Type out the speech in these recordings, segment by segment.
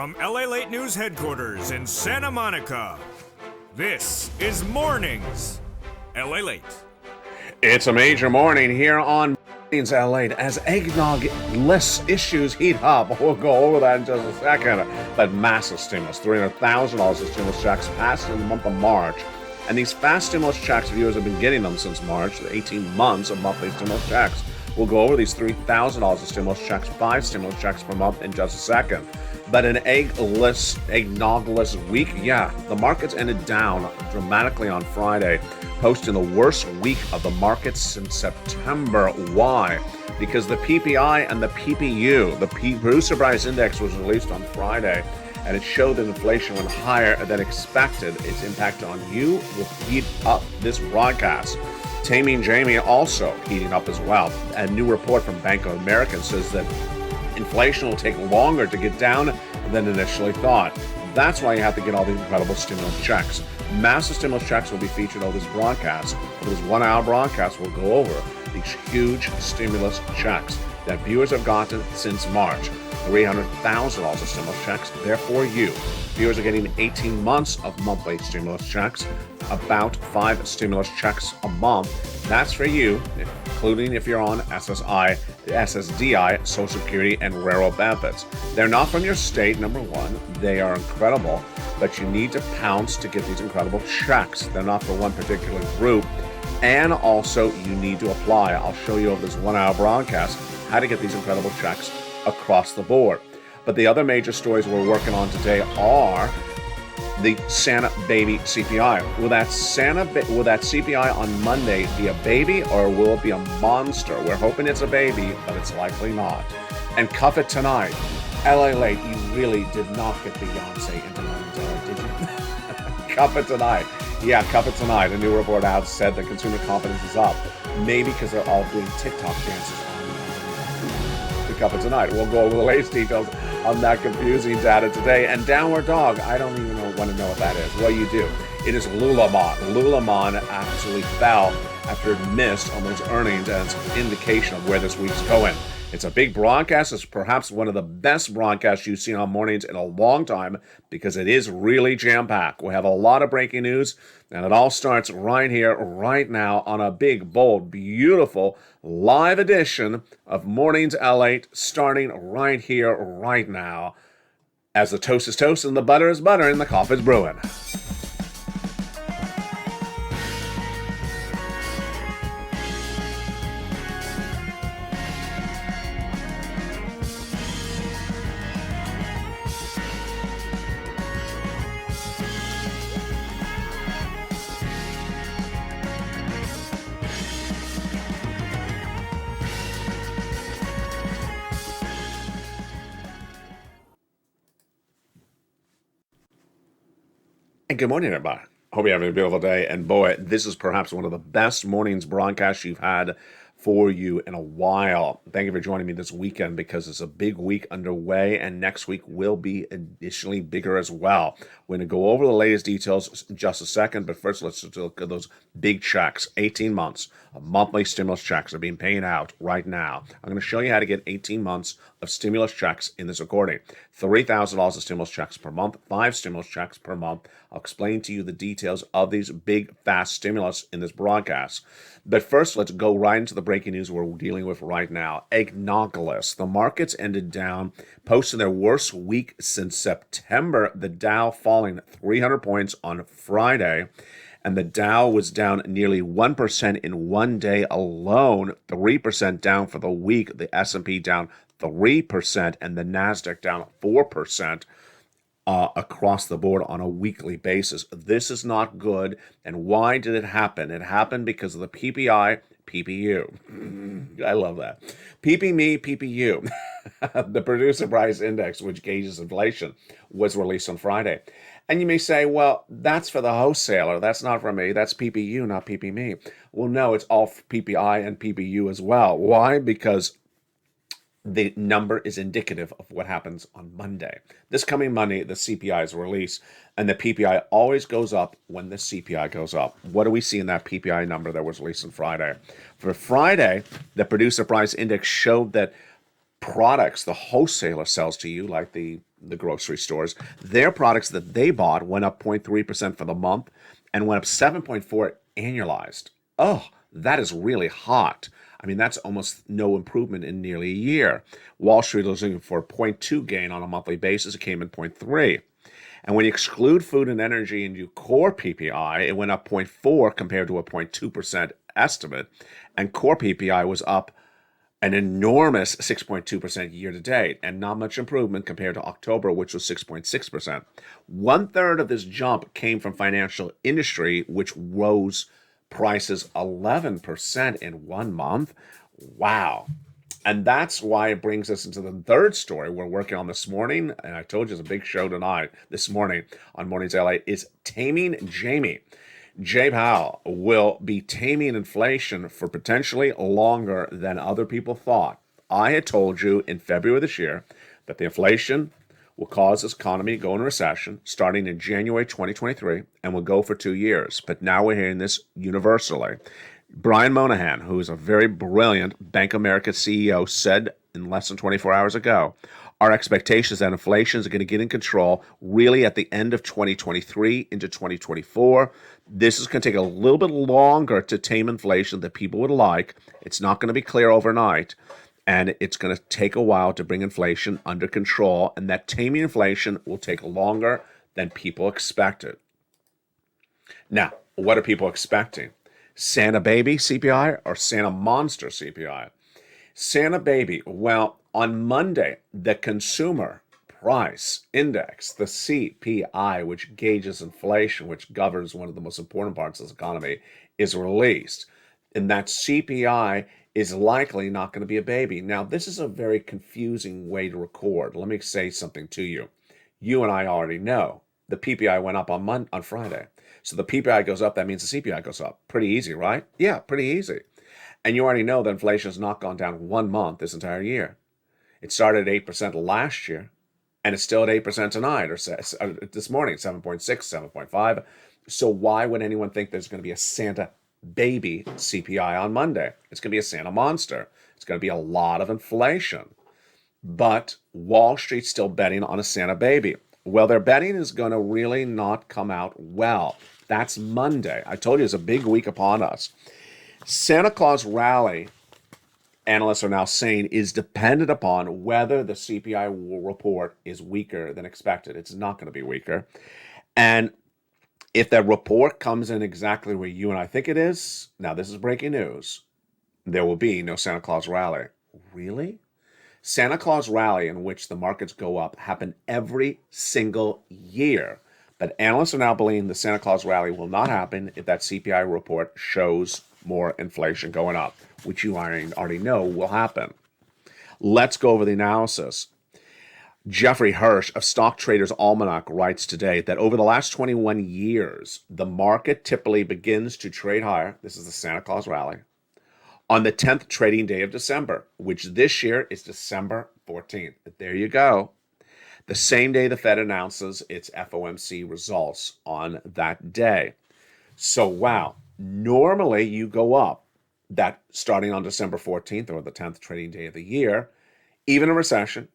From LA Late News headquarters in Santa Monica, this is Mornings LA Late. It's a major morning here on Mornings LA as eggnog-less issues heat up. We'll go over that in just a second. But massive stimulus, $300,000 of stimulus checks passed in the month of March. And these fast stimulus checks, viewers have been getting them since March, 18 months of monthly stimulus checks. We'll go over these $3,000 of stimulus checks, 5 stimulus checks per month in just a second. But an eggnog-less week, the markets ended down dramatically on Friday, posting the worst week of the markets since September. Why? Because the PPI and the PPU, the Producer Price Index, was released on Friday, and it showed that inflation went higher than expected. Its impact on you will heat up this broadcast. Taming Jamie also heating up as well. A new report from Bank of America says that inflation will take longer to get down than initially thought. That's why you have to get all these incredible stimulus checks. Massive stimulus checks will be featured on this broadcast. For this 1 hour broadcast, we'll go over these huge stimulus checks that viewers have gotten since March. $300,000 of stimulus checks. They're for you. Viewers are getting 18 months of monthly stimulus checks, about 5 stimulus checks a month. That's for you, including if you're on SSDI, Social Security, and Railroad benefits. They're not from your state, number one. They are incredible, but you need to pounce to get these incredible checks. They're not for one particular group. And also, you need to apply. I'll show you over this 1 hour broadcast how to get these incredible checks across the board. But the other major stories we're working on today are the Santa baby CPI. Will that CPI on Monday be a baby, or will it be a monster? We're hoping it's a baby, but it's likely not. And Cuff It Tonight. LA Late, you really did not get Beyonce into London, did you? Cuff It Tonight. Yeah, Cuff It Tonight. A new report out said that consumer confidence is up. Maybe because they're all doing TikTok dances on the Cuff It Tonight. We'll go over the latest details on that confusing data today. And Downward Dog, I don't even want to know what that is. Well, you do. It is Lululemon. Lululemon actually fell after it missed on those earnings, and it's an indication of where this week's going. It's a big broadcast. It's perhaps one of the best broadcasts you've seen on Mornings in a long time because it is really jam-packed. We have a lot of breaking news, and it all starts right here, right now, on a big, bold, beautiful live edition of Mornings L8, starting right here, right now, as the toast is toast and the butter is butter and the coffee is brewing. And good morning, everybody. Hope you're having a beautiful day. And boy, this is perhaps one of the best mornings broadcasts you've had for you in a while. Thank you for joining me this weekend because it's a big week underway, and next week will be additionally bigger as well. We're going to go over the latest details in just a second, but first let's look at those big checks. 18 months of monthly stimulus checks are being paid out right now. I'm going to show you how to get 18 months of stimulus checks in this recording. $3,000 of stimulus checks per month, 5 stimulus checks per month. I'll explain to you the details of these big, fast stimulus in this broadcast. But first, let's go right into the breaking news we're dealing with right now. Eggnogless. The markets ended down, posting their worst week since September. The Dow falling 300 points on Friday, and the Dow was down nearly 1% in one day alone, 3% down for the week. The S&P down 3%, and the NASDAQ down 4%. Across the board on a weekly basis. This is not good. And why did it happen? It happened because of the PPI, PPU. I love that. PPME, PPU. The Producer Price Index, which gauges inflation, was released on Friday. And you may say, well, that's for the wholesaler. That's not for me. That's PPU, not PPME. Well, no, it's all PPI and PPU as well. Why? Because the number is indicative of what happens on Monday. This coming Monday, the CPI is released, and the PPI always goes up when the CPI goes up. What do we see in that PPI number that was released on Friday? For Friday, the Producer Price Index showed that products the wholesaler sells to you, like the grocery stores, their products that they bought went up 0.3% for the month and went up 7.4 annualized. Oh, that is really hot. I mean, that's almost no improvement in nearly a year. Wall Street was looking for a 0.2 gain on a monthly basis. It came in 0.3. And when you exclude food and energy and you core PPI, it went up 0.4 compared to a 0.2% estimate. And core PPI was up an enormous 6.2% year to date, and not much improvement compared to October, which was 6.6%. 1/3 of this jump came from financial industry, which rose prices 11% in 1 month. Wow. And that's why it brings us into the third story we're working on this morning. And I told you it's a big show tonight, this morning on Mornings LA, is Taming Jamie. Jay Powell will be taming inflation for potentially longer than other people thought. I had told you in February of this year that the inflation will cause this economy to go into recession starting in January 2023 and will go for 2 years. But now we're hearing this universally. Brian Moynihan, who is a very brilliant Bank of America CEO, said in less than 24 hours ago, our expectation is that inflation is going to get in control really at the end of 2023 into 2024. This is going to take a little bit longer to tame inflation than people would like. It's not going to be clear overnight, and it's going to take a while to bring inflation under control, and that taming inflation will take longer than people expected. Now, what are people expecting? Santa baby CPI or Santa monster CPI? Santa baby, well, on Monday, the Consumer Price Index, the CPI, which gauges inflation, which governs one of the most important parts of this economy, is released. And that CPI is likely not going to be a baby. Now, this is a very confusing way to record. Let me say something to you. You and I already know the PPI went up on Friday. So the PPI goes up, that means the CPI goes up. Pretty easy, right? Yeah, pretty easy. And you already know that inflation has not gone down 1 month this entire year. It started at 8% last year, and it's still at 8% tonight, or this morning, 7.6, 7.5. So why would anyone think there's going to be a Santa baby CPI on Monday? It's going to be a Santa monster. It's going to be a lot of inflation. But Wall Street's still betting on a Santa baby. Well, their betting is going to really not come out well. That's Monday. I told you it's a big week upon us. Santa Claus rally, analysts are now saying, is dependent upon whether the CPI report is weaker than expected. It's not going to be weaker. And if that report comes in exactly where you and I think it is, now this is breaking news, there will be no Santa Claus rally. Really? Santa Claus rally, in which the markets go up, happen every single year. But analysts are now believing the Santa Claus rally will not happen if that CPI report shows more inflation going up, which you already know will happen. Let's go over the analysis. Jeffrey Hirsch of Stock Traders Almanac writes today that over the last 21 years, the market typically begins to trade higher. This is the Santa Claus rally. On the 10th trading day of December, which this year is December 14th. There you go. The same day the Fed announces its FOMC results on that day. So, wow. Normally, you go up that starting on December 14th or the 10th trading day of the year. Even in a recession,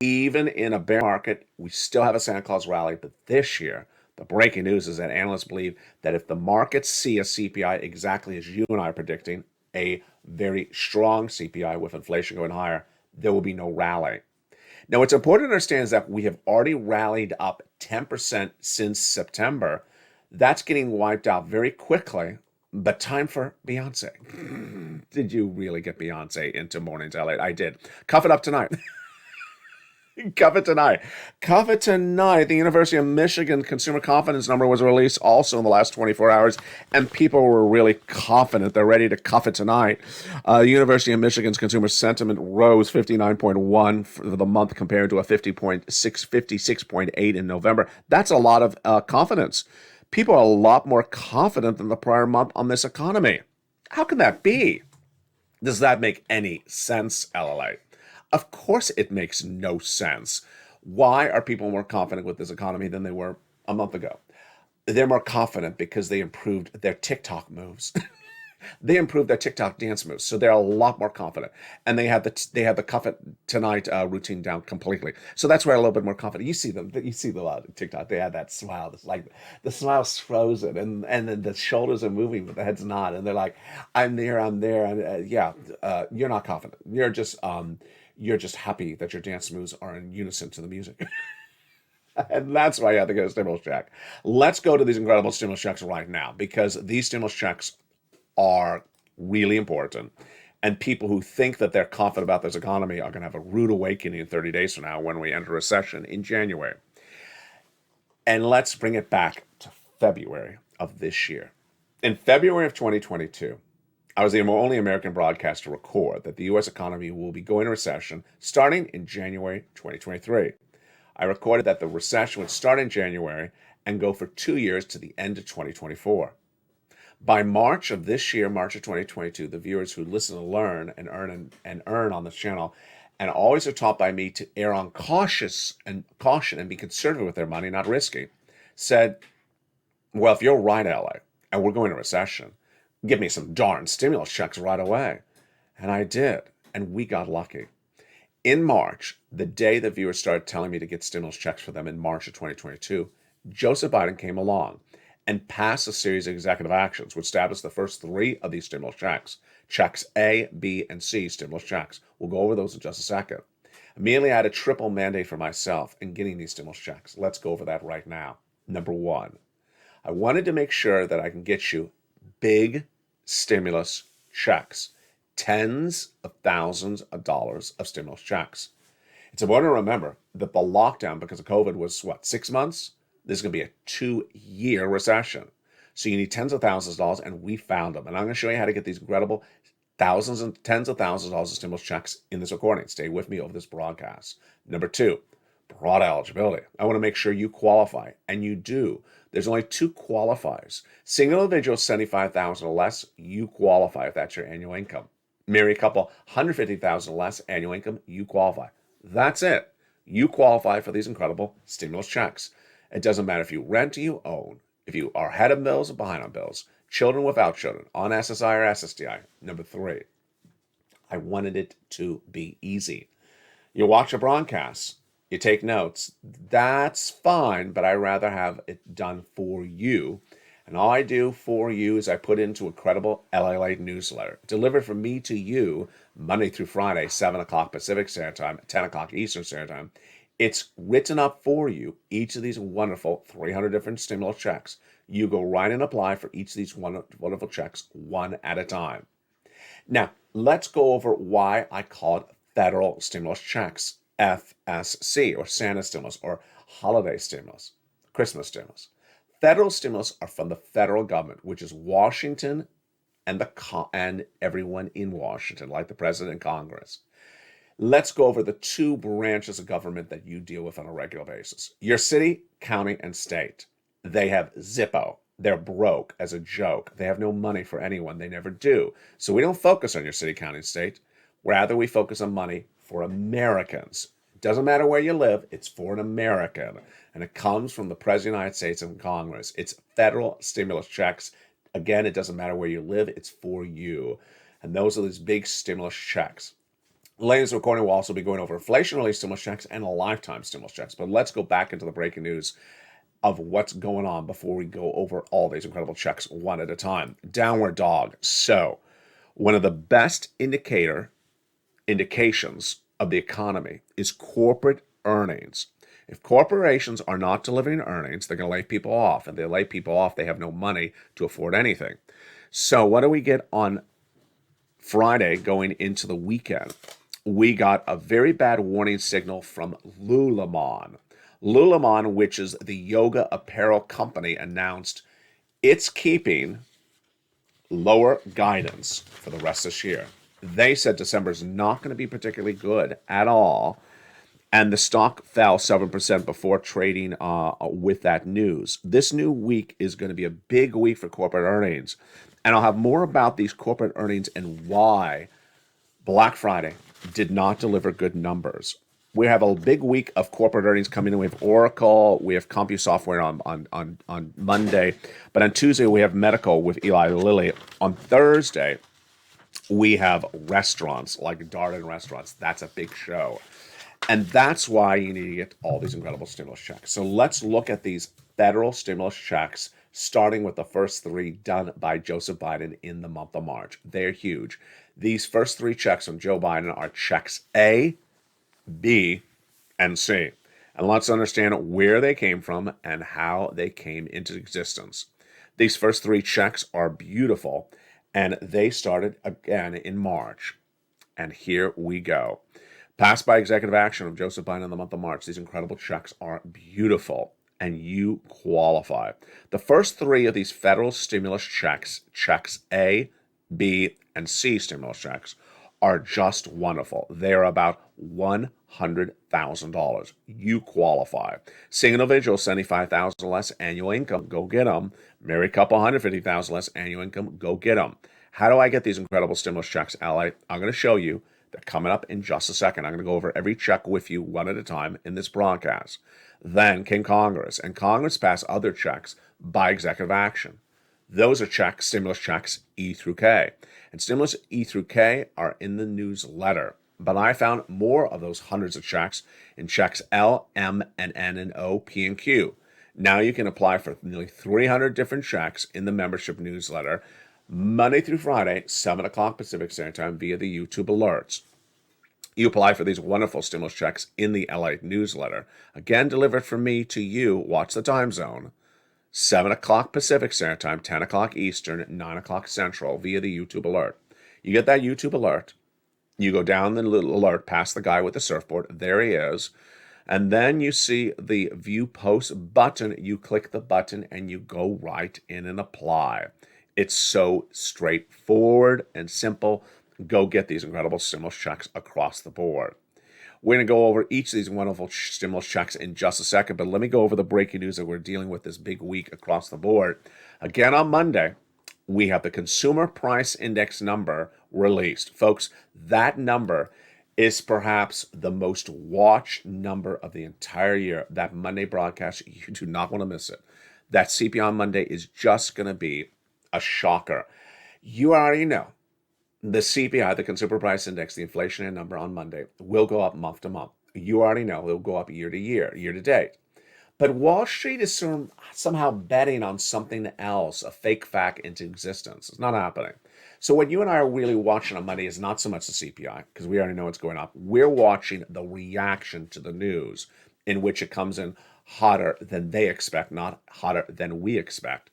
even in a bear market, we still have a Santa Claus rally. But this year, the breaking news is that analysts believe that if the markets see a CPI exactly as you and I are predicting, a very strong CPI with inflation going higher, there will be no rally. Now, what's important to understand is that we have already rallied up 10% since September. That's getting wiped out very quickly. But time for Beyonce. Did you really get Beyonce into Mornings LA? I did. Cuff it up tonight. Cuff it tonight. Cuff it tonight. The University of Michigan consumer confidence number was released also in the last 24 hours, and people were really confident. They're ready to cuff it tonight. The University of Michigan's consumer sentiment rose 59.1 for the month compared to a 56.8 in November. That's a lot of confidence. People are a lot more confident than the prior month on this economy. How can that be? Does that make any sense, LLA? Of course it makes no sense. Why are people more confident with this economy than they were a month ago? They're more confident because they improved their TikTok moves. They improved their TikTok dance moves, so they're a lot more confident. And they have the cuff it tonight routine down completely. So that's where a little bit more confident. You see them on TikTok. They have that smile. It's like the smile's frozen, and then the shoulders are moving, but the head's not. And they're like, "I'm there, I'm there." And you're not confident. You're just happy that your dance moves are in unison to the music. And that's why you have to get a stimulus check. Let's go to these incredible stimulus checks right now, because these stimulus checks are really important. And people who think that they're confident about this economy are going to have a rude awakening in 30 days from now when we enter recession in January. And let's bring it back to February of this year. In February of 2022, I was the only American broadcaster to record that the U.S. economy will be going into recession starting in January 2023. I recorded that the recession would start in January and go for 2 years to the end of 2024. By March of this year, March of 2022, the viewers who listen to learn and earn on this channel, and always are taught by me to err on caution and be conservative with their money, not risky, said, "Well, if you're right, LA, and we're going to recession, give me some darn stimulus checks right away." And I did, and we got lucky. In March, the day the viewers started telling me to get stimulus checks for them in March of 2022, Joseph Biden came along and passed a series of executive actions which established the first 3 of these stimulus checks. Checks A, B, and C stimulus checks. We'll go over those in just a second. Immediately, I had a triple mandate for myself in getting these stimulus checks. Let's go over that right now. Number 1, I wanted to make sure that I can get you big stimulus checks. Tens of thousands of dollars of stimulus checks. It's important to remember that the lockdown because of COVID was 6 months? This is going to be a 2-year recession. So you need tens of thousands of dollars, and we found them. And I'm going to show you how to get these incredible thousands and tens of thousands of dollars of stimulus checks in this recording. Stay with me over this broadcast. Number 2, broad eligibility. I want to make sure you qualify, and you do. There's only 2 qualifiers. Single individual, $75,000 or less, you qualify if that's your annual income. Married couple, $150,000 or less annual income, you qualify. That's it. You qualify for these incredible stimulus checks. It doesn't matter if you rent or you own, if you are ahead of bills or behind on bills, children without children, on SSI or SSDI. Number 3, I wanted it to be easy. You watch a broadcast, you take notes, that's fine, but I'd rather have it done for you. And all I do for you is I put into a credible LA Late newsletter, delivered from me to you Monday through Friday, 7 o'clock Pacific Standard Time, 10 o'clock Eastern Standard Time. It's written up for you, each of these wonderful 300 different stimulus checks. You go right and apply for each of these wonderful checks one at a time. Now, let's go over why I call it federal stimulus checks, FSC, or Santa stimulus, or holiday stimulus, Christmas stimulus. Federal stimulus are from the federal government, which is Washington and everyone in Washington, like the president and Congress. Let's go over the 2 branches of government that you deal with on a regular basis. Your city, county, and state. They have Zippo. They're broke as a joke. They have no money for anyone. They never do. So we don't focus on your city, county, and state. Rather, we focus on money for Americans. It doesn't matter where you live. It's for an American. And it comes from the President of the United States and Congress. It's federal stimulus checks. Again, it doesn't matter where you live. It's for you. And those are these big stimulus checks. Later recording, we'll also be going over inflation-related stimulus checks and lifetime stimulus checks. But let's go back into the breaking news of what's going on before we go over all these incredible checks one at a time. Downward dog. So, one of the best indications of the economy is corporate earnings. If corporations are not delivering earnings, they're going to lay people off. And they lay people off, they have no money to afford anything. So, what do we get on Friday going into the weekend? We got a very bad warning signal from Lululemon. Lululemon, which is the yoga apparel company, announced it's keeping lower guidance for the rest of this year. They said December is not going to be particularly good at all. And the stock fell 7% before trading with that news. This new week is going to be a big week for corporate earnings. And I'll have more about these corporate earnings and why Black Friday did not deliver good numbers. We have a big week of corporate earnings coming in. We have Oracle, we have CompuSoftware on Monday, but on Tuesday we have medical with Eli Lilly. On Thursday, we have restaurants like Darden Restaurants. That's a big show. And that's why you need to get all these incredible stimulus checks. So let's look at these federal stimulus checks, starting with the first three done by Joseph Biden in the month of March. They're huge. These first three checks from Joe Biden are checks A, B, and C. And let's understand where they came from and how they came into existence. These first three checks are beautiful, and they started again in March. And here we go. Passed by executive action of Joseph Biden in the month of March, these incredible checks are beautiful, and you qualify. The first three of these federal stimulus checks, checks A, B, and C stimulus checks, are just wonderful. They are about $100,000. You qualify. Single individual, $75,000 less annual income, go get them. Married couple, $150,000 less annual income, go get them. How do I get these incredible stimulus checks, Ally? I'm going to show you. They're coming up in just a second. I'm going to go over every check with you one at a time in this broadcast. Then came Congress, and Congress passed other checks by executive action. Those are checks, stimulus checks E through K. And stimulus E through K are in the newsletter. But I found more of those hundreds of checks in checks L, M, and N, and O, P, and Q. Now you can apply for nearly 300 different checks in the membership newsletter, Monday through Friday, 7 o'clock Pacific Standard Time via the YouTube alerts. You apply for these wonderful stimulus checks in the LA newsletter. Again, delivered from me to you. Watch the time zone. 7 o'clock Pacific Standard Time, 10 o'clock Eastern, 9 o'clock Central via the YouTube alert. You get that YouTube alert. You go down the little alert past the guy with the surfboard. There he is. And then you see the View Post button. You click the button and you go right in and apply. It's so straightforward and simple. Go get these incredible stimulus checks across the board. We're going to go over each of these wonderful stimulus checks in just a second, but let me go over the breaking news that we're dealing with this big week across the board. Again, on Monday, we have the Consumer Price Index number released. Folks, that number is perhaps the most watched number of the entire year. That Monday broadcast, you do not want to miss it. That CPI on Monday is just going to be a shocker. You already know the CPI, the Consumer Price Index, the inflationary number on Monday, will go up month to month. You already know it'll go up year to year, year to date. But Wall Street is somehow betting on something else, a fake fact into existence. It's not happening. So what you and I are really watching on Monday is not so much the CPI, because we already know what's going on. We're watching the reaction to the news, in which it comes in hotter than they expect, not hotter than we expect.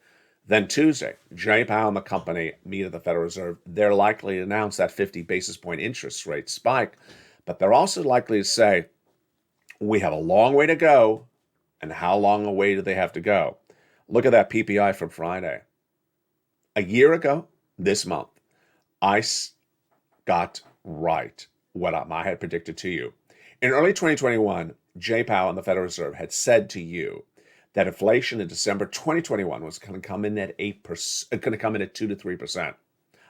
Then Tuesday, Jay Powell and the company meet at the Federal Reserve. They're likely to announce that 50 basis point interest rate spike, but they're also likely to say, we have a long way to go, and how long a way do they have to go? Look at that PPI from Friday. A year ago, this month, I got right what I had predicted to you. In early 2021, Jay Powell and the Federal Reserve had said to you that inflation in December 2021 was going to come in at 8%, going to come in at 2 to 3%.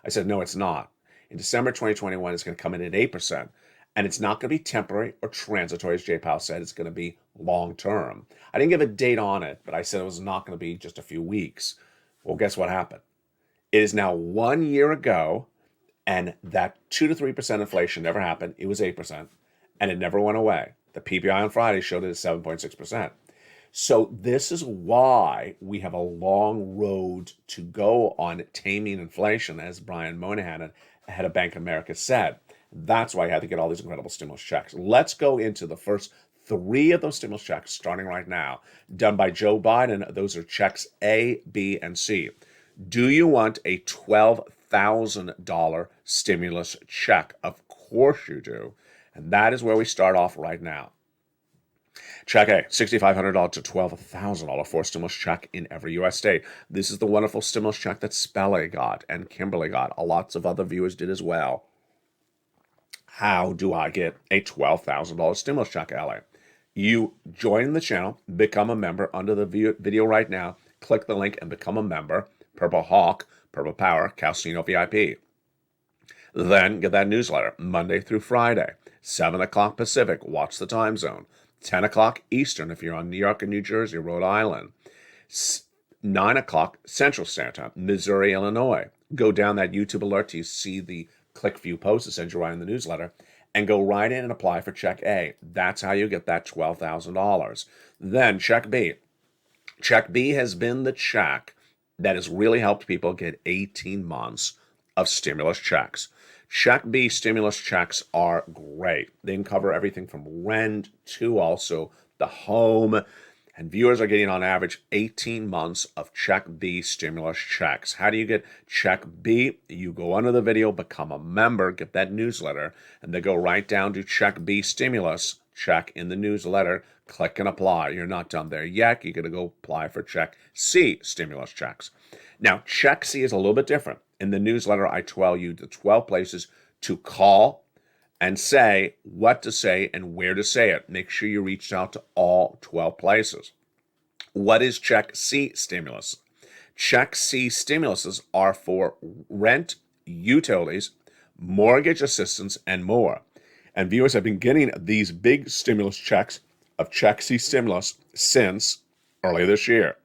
I said, no, it's not. In December 2021, it's going to come in at 8%, and it's not going to be temporary or transitory, as Jay Powell said. It's going to be long-term. I didn't give a date on it, but I said it was not going to be just a few weeks. Well, guess what happened? It is now 1 year ago, and that 2 to 3% inflation never happened. It was 8%, and it never went away. The PPI on Friday showed it at 7.6%. So this is why we have a long road to go on taming inflation, as Brian Moynihan, head of Bank of America, said. That's why I had to get all these incredible stimulus checks. Let's go into the first three of those stimulus checks, starting right now, done by Joe Biden. Those are checks A, B, and C. Do you want a $12,000 stimulus check? Of course you do. And that is where we start off right now. Check A, $6,500 to $12,000 for stimulus check in every U.S. state. This is the wonderful stimulus check that Spelly got and Kimberly got. Lots of other viewers did as well. How do I get a $12,000 stimulus check, LA? You join the channel, become a member under the video right now. Click the link and become a member. Purple Hawk, Purple Power, Calcino VIP. Then get that newsletter Monday through Friday, 7 o'clock Pacific, watch the time zone, 10 o'clock Eastern if you're on New York and New Jersey, Rhode Island, 9 o'clock Central Standard Time, Missouri, Illinois. Go down that YouTube alert till you see the click view post that sends you right in the newsletter, and go right in and apply for Check A. That's how you get that $12,000. Then Check B. Check B has been the check that has really helped people get 18 months of stimulus checks. Check B stimulus checks are great. They can cover everything from rent to also the home. And viewers are getting on average 18 months of Check B stimulus checks. How do you get Check B? You go under the video, become a member, get that newsletter, and they go right down to Check B stimulus check in the newsletter. Click and apply. You're not done there yet. You're going to go apply for Check C stimulus checks. Now, Check C is a little bit different. In the newsletter, I tell you the 12 places to call and say what to say and where to say it. Make sure you reach out to all 12 places. What is Check C stimulus? Check C stimuluses are for rent, utilities, mortgage assistance, and more. And viewers have been getting these big stimulus checks of Check C stimulus since early this year.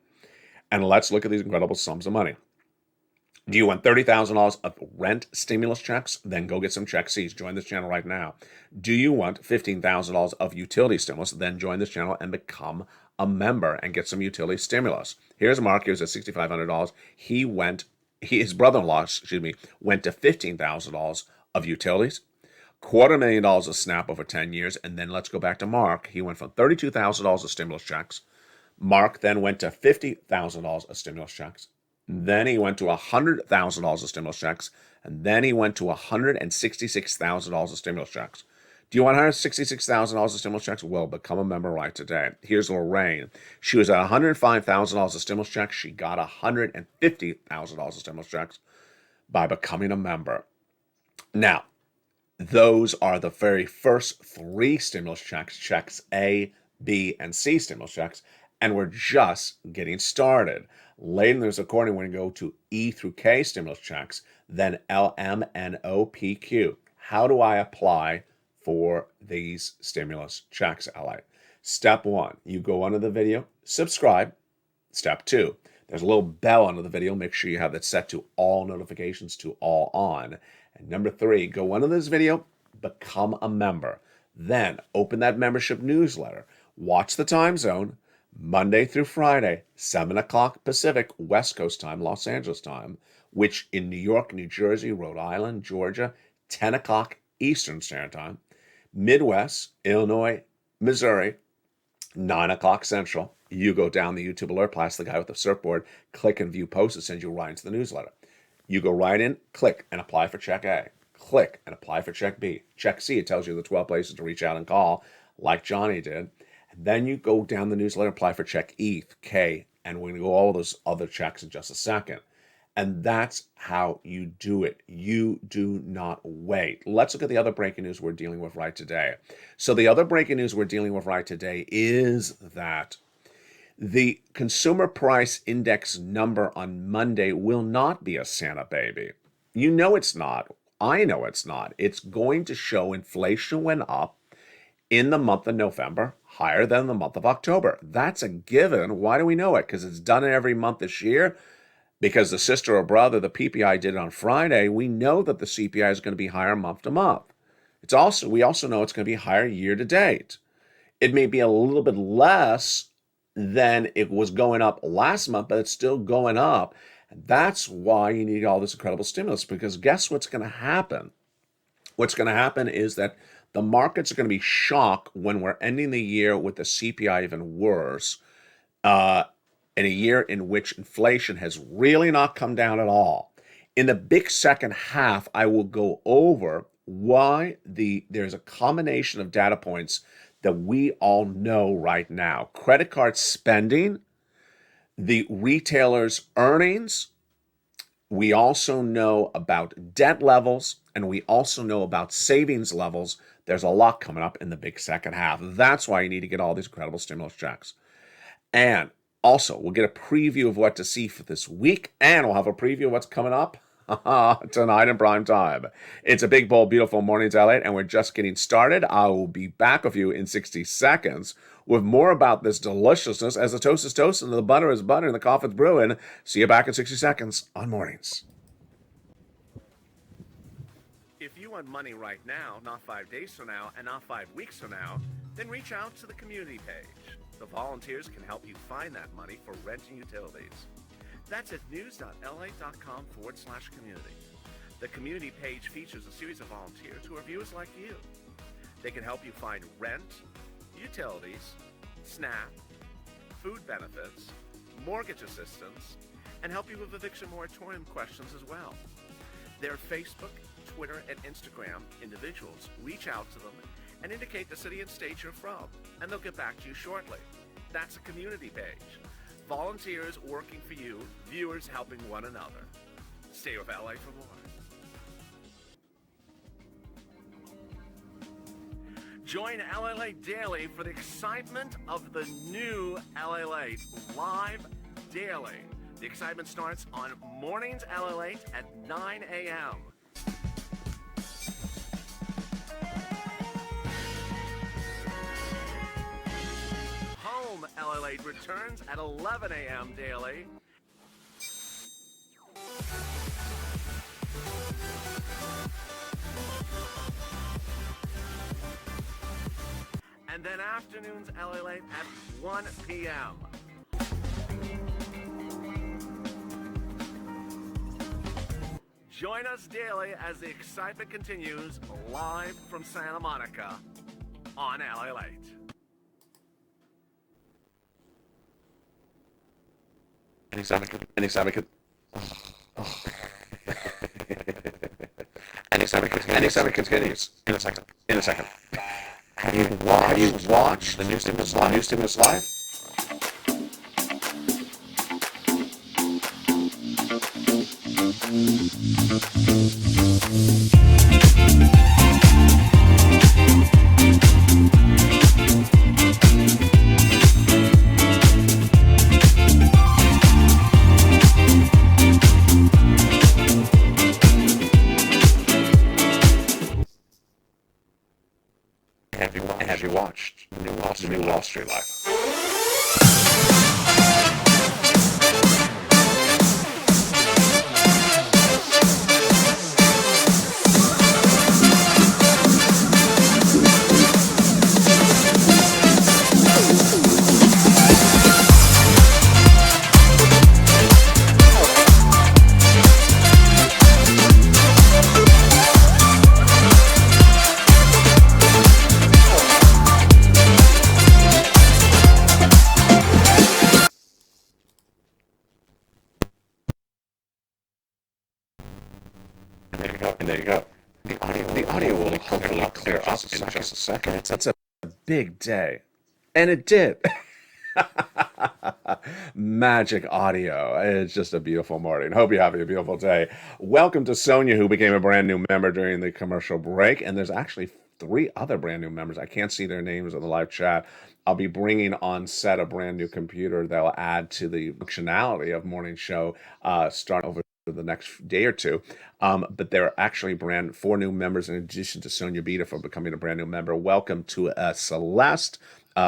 And let's look at these incredible sums of money. Do you want $30,000 of rent stimulus checks? Then go get some Check C's. Join this channel right now. Do you want $15,000 of utility stimulus? Then join this channel and become a member and get some utility stimulus. Here's Mark. Here's at $6,500. His brother-in-law, went to $15,000 of utilities, $250,000 of SNAP over 10 years, and then let's go back to Mark. He went from $32,000 of stimulus checks. Mark then went to $50,000 of stimulus checks. Then he went to $100,000 of stimulus checks, and then he went to $166,000 of stimulus checks. Do you want $166,000 of stimulus checks? Well, become a member right today. Here's Lorraine. She was at $105,000 of stimulus checks. She got $150,000 of stimulus checks by becoming a member. Now, those are the very first 3 stimulus checks, Checks A, B, and C stimulus checks, and we're just getting started. Later in this recording, we're going to go to E through K stimulus checks, then L, M, N, O, P, Q. How do I apply for these stimulus checks, LA? Step 1, you go under the video, subscribe. Step 2, there's a little bell under the video. Make sure you have that set to all notifications to all on. And number 3, go under this video, become a member. Then open that membership newsletter. Watch the time zone. Monday through Friday, 7 o'clock Pacific, West Coast time, Los Angeles time, which in New York, New Jersey, Rhode Island, Georgia, 10 o'clock Eastern Standard Time, Midwest, Illinois, Missouri, 9 o'clock Central. You go down the YouTube alert, pass the guy with the surfboard, click and view post, it sends you right into the newsletter. You go right in, click and apply for Check A. Click and apply for Check B. Check C, it tells you the 12 places to reach out and call, like Johnny did. And then you go down the newsletter, apply for Check E, K, and we're going to go all those other checks in just a second. And that's how you do it. You do not wait. Let's look at the other breaking news we're dealing with right today. So the other breaking news we're dealing with right today is that the consumer price index number on Monday will not be a Santa baby. You know it's not. I know it's not. It's going to show inflation went up in the month of November, higher than the month of October. That's a given. Why do we know it? Because it's done every month this year. Because the sister or brother, the PPI, did it on Friday. We know that the CPI is going to be higher month to month. We also know it's going to be higher year to date. It may be a little bit less than it was going up last month, but it's still going up. And that's why you need all this incredible stimulus, because guess what's going to happen? What's going to happen is that the markets are going to be shocked when we're ending the year with the CPI even worse, in a year in which inflation has really not come down at all. In the big second half, I will go over why there's a combination of data points that we all know right now. Credit card spending, the retailers' earnings, we also know about debt levels, and we also know about savings levels. There's a lot coming up in the big second half. That's why you need to get all these incredible stimulus checks. And also, we'll get a preview of what to see for this week, and we'll have a preview of what's coming up tonight in prime time. It's a big, bold, beautiful morning's LA, and we're just getting started. I will be back with you in 60 seconds with more about this deliciousness as the toast is toast and the butter is butter and the coffee's brewing. See you back in 60 seconds on Mornings. If you want money right now, not 5 days from now, and not 5 weeks from now, then reach out to the community page. The volunteers can help you find that money for rent and utilities. That's at news.la.com/community. The community page features a series of volunteers who are viewers like you. They can help you find rent, utilities, SNAP, food benefits, mortgage assistance, and help you with eviction moratorium questions as well. Their Facebook, Twitter, and Instagram individuals reach out to them and indicate the city and state you're from, and they'll get back to you shortly. That's a community page. Volunteers working for you, viewers helping one another. Stay with LA for more. Join LA Late Daily for the excitement of the new LA Late live daily. The excitement starts on Mornings LA Late at 9 a.m. Home LA Late returns at 11 a.m. daily. And then afternoons LA Late at 1 p.m. Join us daily as the excitement continues live from Santa Monica on LA Late. Any Sabbath continues in a second. Have you watched the new Stimulus Live? Have you watched the new Wall Street Live? And there you go. The audio will hopefully clear up in just a second. That's a big day. And it did. Magic audio. It's just a beautiful morning. Hope you're having a beautiful day. Welcome to Sonia, who became a brand new member during the commercial break. And there's actually 3 other brand new members. I can't see their names in the live chat. I'll be bringing on set a brand new computer that'll add to the functionality of Morning Show starting over the next day or two. But there are actually 4 new members in addition to Sonia Beta for becoming a brand new member. Welcome to Celeste,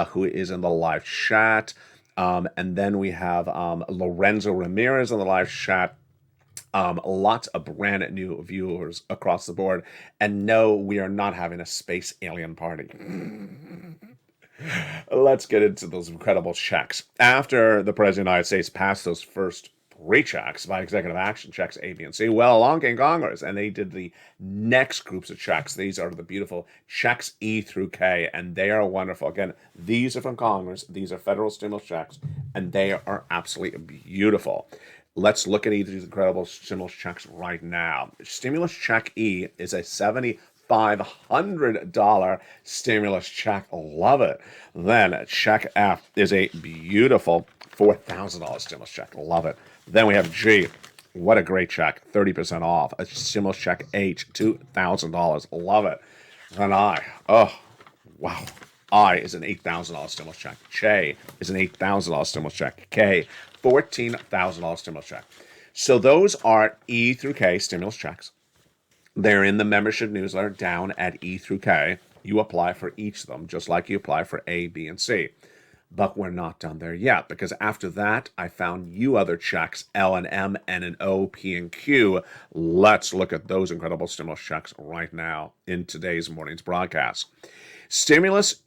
who is in the live chat. And then we have Lorenzo Ramirez in the live chat. Lots of brand new viewers across the board. And no, we are not having a space alien party. Let's get into those incredible checks. After the President of the United States passed those first 3 checks by executive action, checks A, B, and C, well, along came Congress, and they did the next groups of checks. These are the beautiful checks E through K, and they are wonderful. Again, these are from Congress. These are federal stimulus checks, and they are absolutely beautiful. Let's look at each of these incredible stimulus checks right now. Stimulus check E is a $7,500 stimulus check. Love it. Then check F is a beautiful $4,000 stimulus check. Love it. Then we have G. What a great check. 30% off. A stimulus check H, $2,000. Love it. And I. Oh, wow. I is an $8,000 stimulus check. J is an $8,000 stimulus check. K, $14,000 stimulus check. So those are E through K stimulus checks. They're in the membership newsletter down at E through K. You apply for each of them, just like you apply for A, B, and C. But we're not done there yet, because after that, I found you other checks, L and M, N and O, P and Q. Let's look at those incredible stimulus checks right now in today's morning's broadcast. Stimulus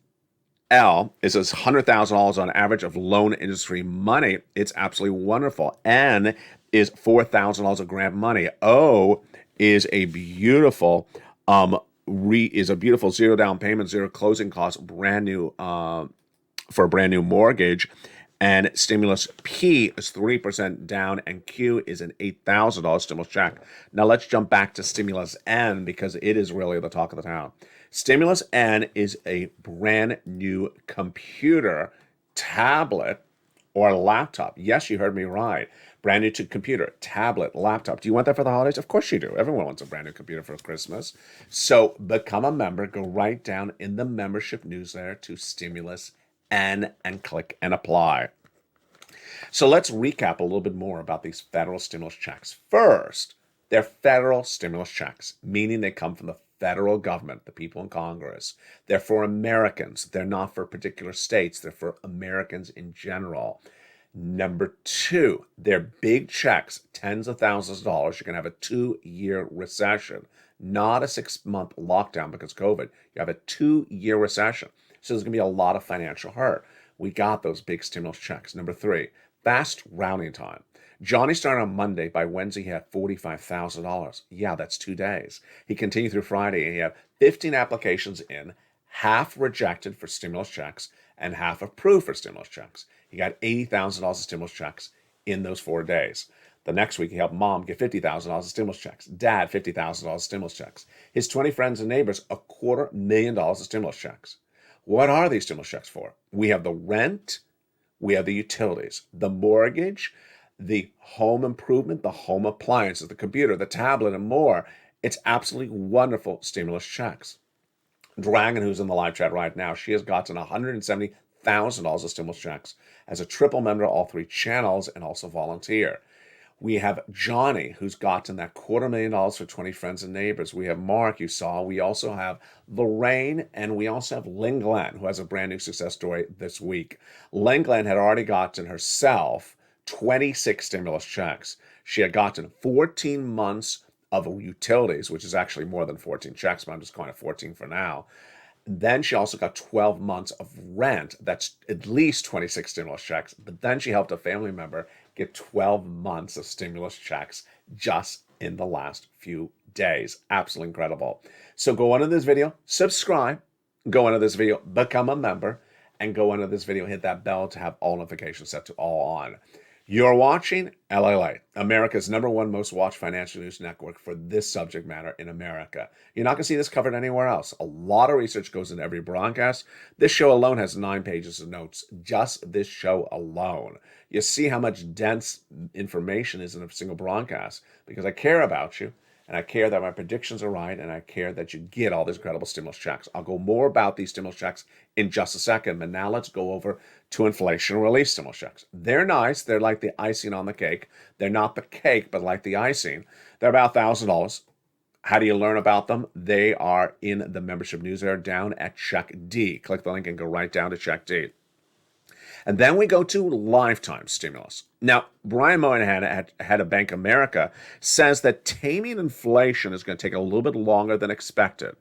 L is $100,000 on average of loan industry money. It's absolutely wonderful. N is $4,000 of grant money. O is a beautiful zero down payment, zero closing costs, brand new for a brand new mortgage. And stimulus P is 3% down, and Q is an $8,000 stimulus check. Now let's jump back to stimulus N, because it is really the talk of the town. Stimulus N is a brand new computer, tablet, or laptop. Yes, you heard me right. Brand new to computer, tablet, laptop. Do you want that for the holidays? Of course you do. Everyone wants a brand new computer for Christmas. So become a member. Go right down in the membership newsletter to Stimulus N and click and apply. So let's recap a little bit more about these federal stimulus checks. First, they're federal stimulus checks, meaning they come from the federal government, the people in Congress. They're for Americans. They're not for particular states. They're for Americans in general. Number two, they're big checks, tens of thousands of dollars. You're going to have a 2-year recession, not a 6-month lockdown because COVID. You have a 2-year recession. So there's going to be a lot of financial hurt. We got those big stimulus checks. Number three, fast rounding time. Johnny started on Monday. By Wednesday, he had $45,000. Yeah, that's 2 days. He continued through Friday, and he had 15 applications in, half rejected for stimulus checks and half approved for stimulus checks. He got $80,000 of stimulus checks in those 4 days. The next week, he helped mom get $50,000 of stimulus checks. Dad, $50,000 of stimulus checks. His 20 friends and neighbors, $250,000 of stimulus checks. What are these stimulus checks for? We have the rent, we have the utilities, the mortgage, the home improvement, the home appliances, the computer, the tablet, and more. It's absolutely wonderful stimulus checks. Dragon, who's in the live chat right now, she has gotten $170,000 of stimulus checks as a triple member of all 3 channels and also volunteer. We have Johnny, who's gotten that $250,000 for 20 friends and neighbors. We have Mark, you saw. We also have Lorraine, and we also have Lynn Glenn, who has a brand new success story this week. Lynn Glenn had already gotten herself 26 stimulus checks. She had gotten 14 months of utilities, which is actually more than 14 checks, but I'm just calling it 14 for now. Then she also got 12 months of rent. That's at least 26 stimulus checks. But then she helped a family member get 12 months of stimulus checks just in the last few days. Absolutely incredible. So go under this video, subscribe, go under this video, become a member, and go under this video, hit that bell to have all notifications set to all on. You're watching LLA, America's #1 most watched financial news network for this subject matter in America. You're not going to see this covered anywhere else. A lot of research goes into every broadcast. This show alone has 9 pages of notes. Just this show alone. You see how much dense information is in a single broadcast because I care about you. And I care that my predictions are right, and I care that you get all these incredible stimulus checks. I'll go more about these stimulus checks in just a second, but now let's go over to inflation relief stimulus checks. They're nice. They're like the icing on the cake. They're not the cake, but like the icing. They're about $1,000. How do you learn about them? They are in the membership newsletter down at Check D. Click the link and go right down to Check D. And then we go to lifetime stimulus. Now, Brian Moynihan, head of Bank of America, says that taming inflation is going to take a little bit longer than expected.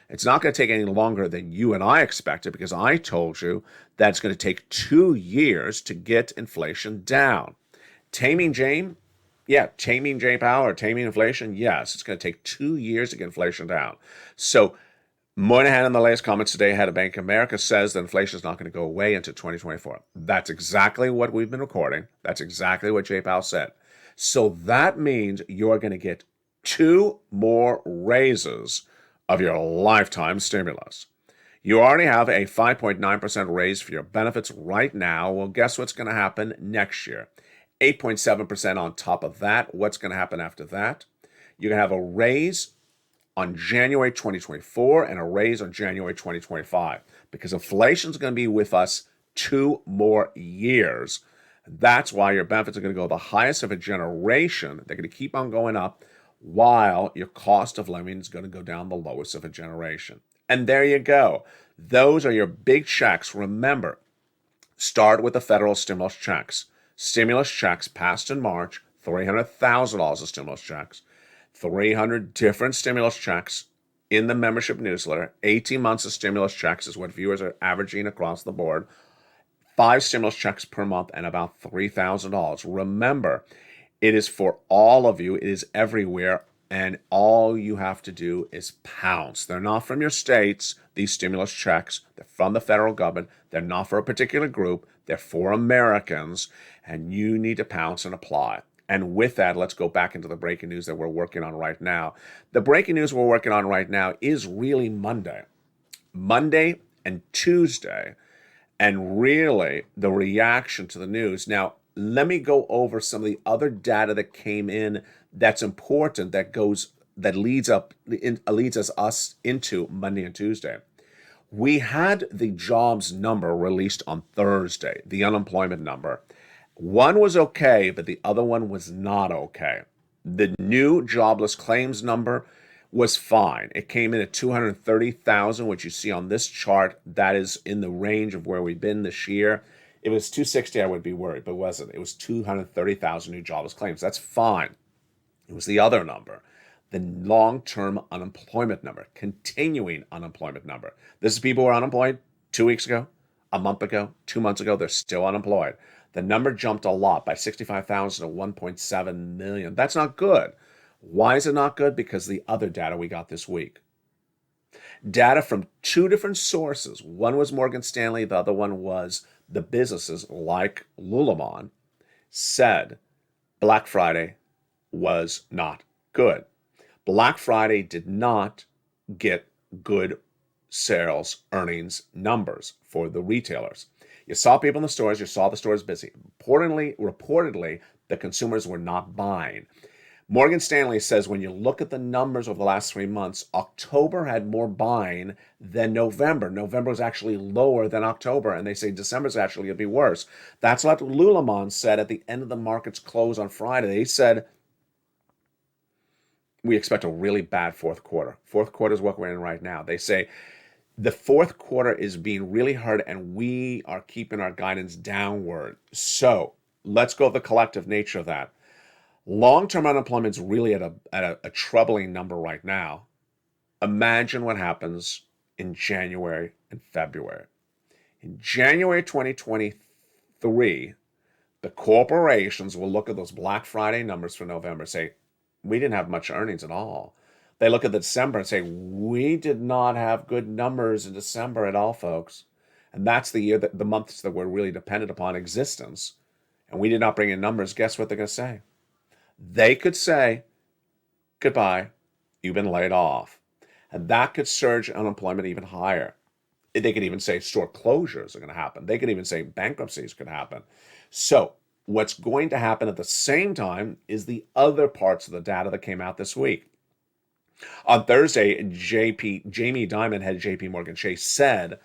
It's not going to take any longer than you and I expected because I told you that it's going to take 2 years to get inflation down. Taming Jane? Yeah, taming Jay Powell or taming inflation? Yes, it's going to take 2 years to get inflation down. So Moynihan in the latest comments today, head of Bank of America, says that inflation is not going to go away into 2024. That's exactly what we've been recording. That's exactly what Jay Powell said. So that means you're going to get 2 more raises of your lifetime stimulus. You already have a 5.9% raise for your benefits right now. Well, guess what's going to happen next year? 8.7% on top of that. What's going to happen after that? You're going to have a raise on January 2024 and a raise on January 2025 because inflation is going to be with us 2 more years. That's why your benefits are going to go the highest of a generation. They're going to keep on going up while your cost of living is going to go down the lowest of a generation. And there you go. Those are your big checks. Remember, start with the federal stimulus checks. Stimulus checks passed in March, $300,000 of stimulus checks, 300 different stimulus checks in the membership newsletter. 18 months of stimulus checks is what viewers are averaging across the board. 5 stimulus checks per month and about $3,000. Remember, it is for all of you. It is everywhere. And all you have to do is pounce. They're not from your states, these stimulus checks. They're from the federal government. They're not for a particular group. They're for Americans. And you need to pounce and apply. And with that, let's go back into the breaking news that we're working on right now. The breaking news we're working on right now is really Monday. Monday and Tuesday. And really the reaction to the news. Now, let me go over some of the other data that came in that's important that leads us into Monday and Tuesday. We had the jobs number released on Thursday, the unemployment number. One was okay, but the other one was not okay. The new jobless claims number was fine. It came in at 230,000, which you see on this chart. That is in the range of where we've been this year. If it was 260, I would be worried, but it wasn't. It was 230,000 new jobless claims. That's fine. It was the other number, the long-term unemployment number, continuing unemployment number. This is people who were unemployed 2 weeks ago, a month ago, 2 months ago. They're still unemployed. The number jumped a lot by 65,000 to 1.7 million. That's not good. Why is it not good? Because the other data we got this week. Data from 2 different sources. One was Morgan Stanley. The other one was the businesses like Lululemon said Black Friday was not good. Black Friday did not get good sales earnings numbers for the retailers. You saw people in the stores. You saw the stores busy. Reportedly, the consumers were not buying. Morgan Stanley says when you look at the numbers over the last 3 months, October had more buying than November. November was actually lower than October, and they say December's actually going to be worse. That's what Lululemon said at the end of the market's close on Friday. They said, we expect a really bad fourth quarter. Fourth quarter is what we're in right now. They say the fourth quarter is being really hard, and we are keeping our guidance downward. So let's go with the collective nature of that. Long-term unemployment is really at a troubling number right now. Imagine what happens in January and February. In January 2023, the corporations will look at those Black Friday numbers for November and say, we didn't have much earnings at all. They look at the December and say, we did not have good numbers in December at all, folks. And that's the year, the months that were really dependent upon existence. And we did not bring in numbers. Guess what they're going to say? They could say, goodbye, you've been laid off. And that could surge unemployment even higher. They could even say store closures are going to happen. They could even say bankruptcies could happen. So what's going to happen at the same time is the other parts of the data that came out this week. On Thursday, Jamie Dimon, head of JP Morgan Chase, said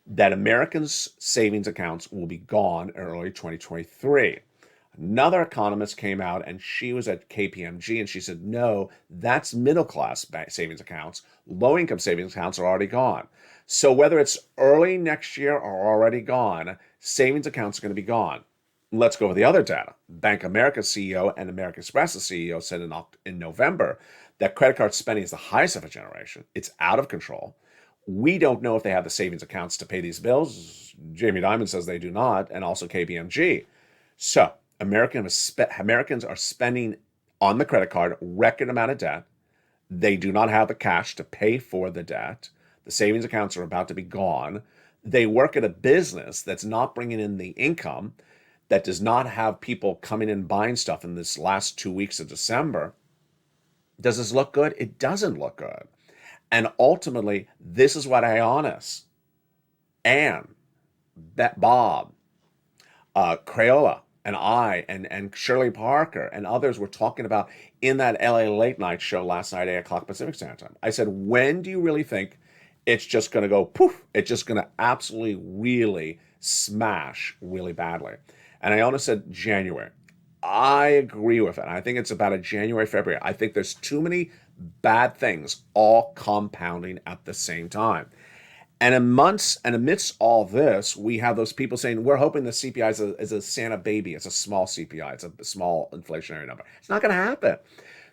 that Americans' savings accounts will be gone in early 2023. Another economist came out, and she was at KPMG, and she said, no, that's middle-class savings accounts. Low-income savings accounts are already gone. So whether it's early next year or already gone, savings accounts are going to be gone. Let's go over the other data. Bank of America's CEO and American Express's CEO said in November that credit card spending is the highest of a generation. It's out of control. We don't know if they have the savings accounts to pay these bills. Jamie Dimon says they do not, and also KPMG. So Americans are spending on the credit card record amount of debt. They do not have the cash to pay for the debt. The savings accounts are about to be gone. They work at a business that's not bringing in the income, that does not have people coming in buying stuff in this last 2 weeks of December. Does this look good? It doesn't look good. And ultimately, this is what Ioannis, Ann, Bob, Crayola, and I, and Shirley Parker, and others were talking about in that LA Late Night show last night, 8 o'clock Pacific Standard Time. I said, when do you really think it's just going to go poof? It's just going to absolutely, really smash really badly. And Iona said January. I agree with it. I think it's about a January, February. I think there's too many bad things all compounding at the same time. And amidst all this, we have those people saying, we're hoping the CPI is a Santa baby. It's a small CPI. It's a small inflationary number. It's not going to happen.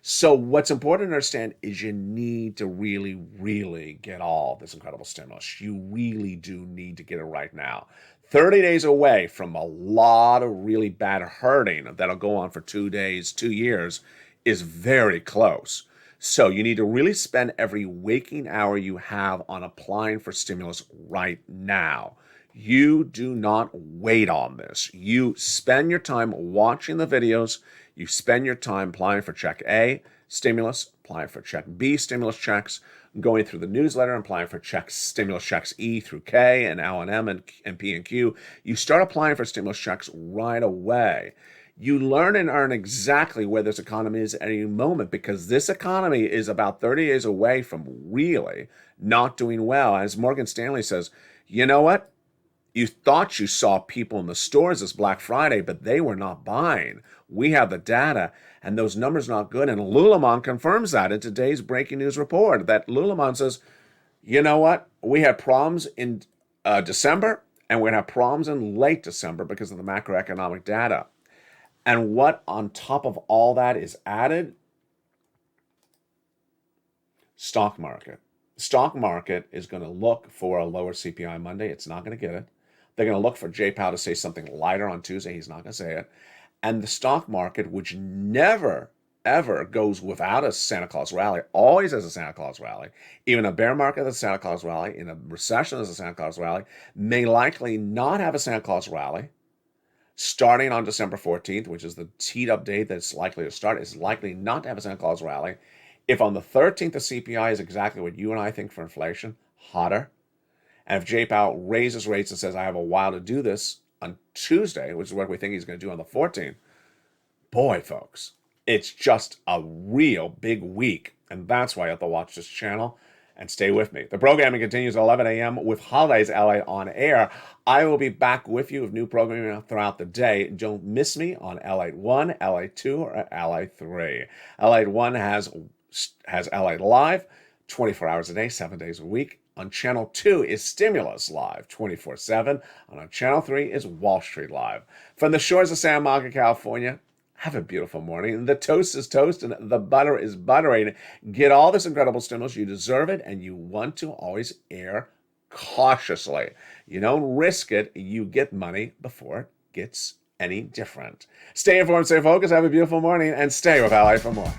So what's important to understand is you need to really, really get all this incredible stimulus. You really do need to get it right now. 30 days away from a lot of really bad hurting that'll go on for 2 days, 2 years is very close. So you need to really spend every waking hour you have on applying for stimulus right now. You do not wait on this. You spend your time watching the videos. You spend your time applying for check A, stimulus, applying for check B, stimulus checks, going through the newsletter, applying for checks, stimulus checks E through K and L and M and P and Q. You start applying for stimulus checks right away. You learn and earn exactly where this economy is at any moment, because this economy is about 30 days away from really not doing well. As Morgan Stanley says, you know what? You thought you saw people in the stores this Black Friday, but they were not buying. We have the data, and those numbers are not good. And Lululemon confirms that in today's breaking news report, that Lululemon says, you know what? We had problems in December, and we're going to have problems in late December because of the macroeconomic data. And what on top of all that is added? Stock market. Stock market is going to look for a lower CPI Monday. It's not going to get it. They're going to look for Jay Powell to say something lighter on Tuesday. He's not going to say it. And the stock market, which never, ever goes without a Santa Claus rally, always has a Santa Claus rally. Even a bear market has a Santa Claus rally. In a recession, there's a Santa Claus rally. May likely not have a Santa Claus rally. Starting on December 14th, which is the teed-up date that's likely to start, is likely not to have a Santa Claus rally. If on the 13th the CPI is exactly what you and I think for inflation, hotter, and if Jay Powell raises rates and says, I have a while to do this on Tuesday, which is what we think he's going to do on the 14th, boy, folks, it's just a real big week. And that's why you have to watch this channel and stay with me. The programming continues at 11 a.m. with Holidays LA on air. I will be back with you with new programming throughout the day. Don't miss me on LA1, LA2, or LA3. LA1 has LA Live 24 hours a day, 7 days a week. On Channel 2 is Stimulus Live 24/7. And on Channel 3 is Wall Street Live. From the shores of San Monica, California, have a beautiful morning. The toast is toast and the butter is buttering. Get all this incredible stimulus. You deserve it, and you want to always err cautiously. You don't risk it. You get money before it gets any different. Stay informed, stay focused, have a beautiful morning, and stay with LA for more.